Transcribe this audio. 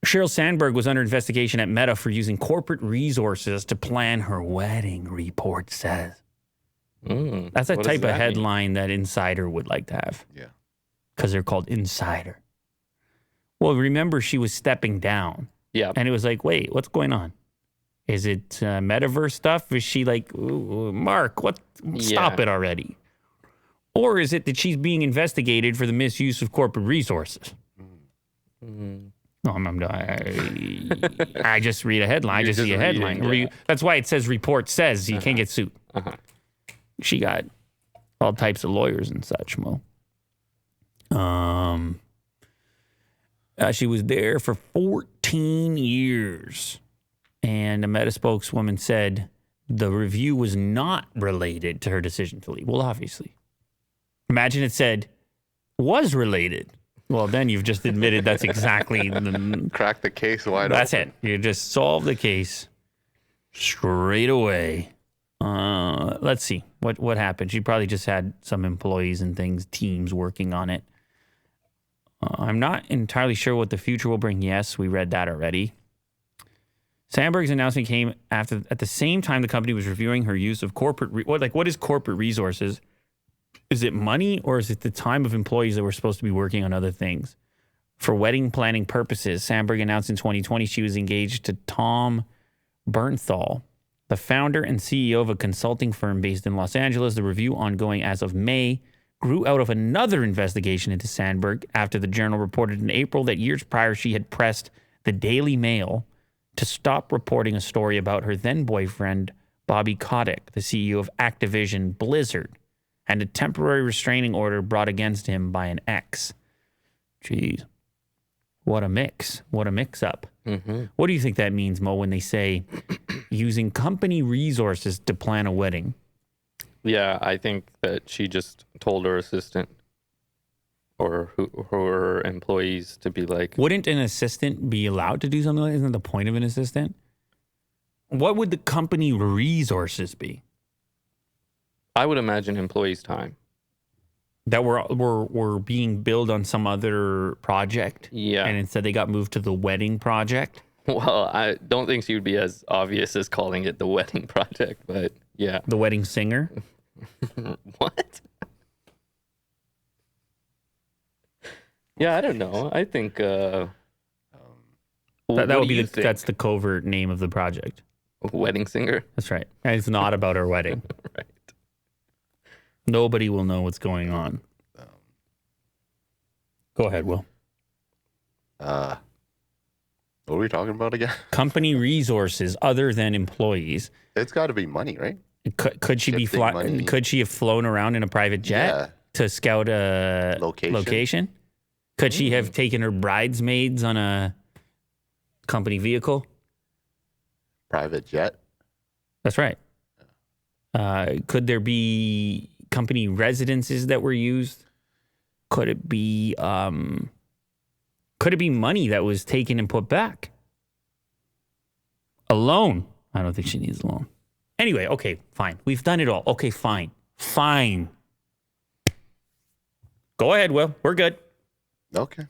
Sheryl Sandberg was under investigation at Meta for using corporate resources to plan her wedding, report says. That's a type of headline that Insider would like to have. Yeah. Because they're called Insider. Well, remember, she was stepping down. Yeah. And it was like, wait, what's going on? Is it metaverse stuff? Is she like, Mark, what? Stop it already. Or is it that she's being investigated for the misuse of corporate resources? No, I just read a headline. I just see a headline. That's why it says report says. You can't get sued. She got all types of lawyers and such, Mo. She was there for 14 years. And a Meta spokeswoman said the review was not related to her decision to leave. Well, obviously. Imagine it said, was related. Well, then you've just admitted that's exactly the... Crack the case wide open. That's it. You just solve the case straight away. Let's see. What happened? She probably just had some employees and teams working on it. I'm not entirely sure what the future will bring. Yes, we read that already. Sandberg's announcement came at the same time the company was reviewing her use of corporate... what is corporate resources? Is it money or is it the time of employees that were supposed to be working on other things? For wedding planning purposes, Sandberg announced in 2020 she was engaged to Tom Bernthal, the founder and CEO of a consulting firm based in Los Angeles. The review, ongoing as of May, grew out of another investigation into Sandberg after the Journal reported in April that years prior she had pressed the Daily Mail to stop reporting a story about her then-boyfriend, Bobby Kotick, the CEO of Activision Blizzard, and a temporary restraining order brought against him by an ex. Jeez. What a mix. What a mix-up. What do you think that means, Mo, when they say using company resources to plan a wedding? Yeah, I think that she just told her assistant or her employees to be like... Wouldn't an assistant be allowed to do something like that? Isn't that the point of an assistant? What would the company resources be? I would imagine employees' time. That were being billed on some other project? Yeah. And instead they got moved to the wedding project? Well, I don't think she would be as obvious as calling it the wedding project, but yeah. The wedding singer? What? Yeah, I don't know. I think... that would be that's the covert name of the project. Wedding singer? That's right. And it's not about our wedding. Right. Nobody will know what's going on. Go ahead, Will. What are we talking about again? Company resources other than employees. It's got to be money, right? Could she Could she have flown around in a private jet to scout a location? Could she have taken her bridesmaids on a company vehicle? Private jet? That's right. Could there be company residences that were used? Could it be money that was taken and put back? A loan? I don't think she needs a loan. Anyway, okay, fine. We've done it all. Okay, fine. Fine. Go ahead, Will. We're good. Okay.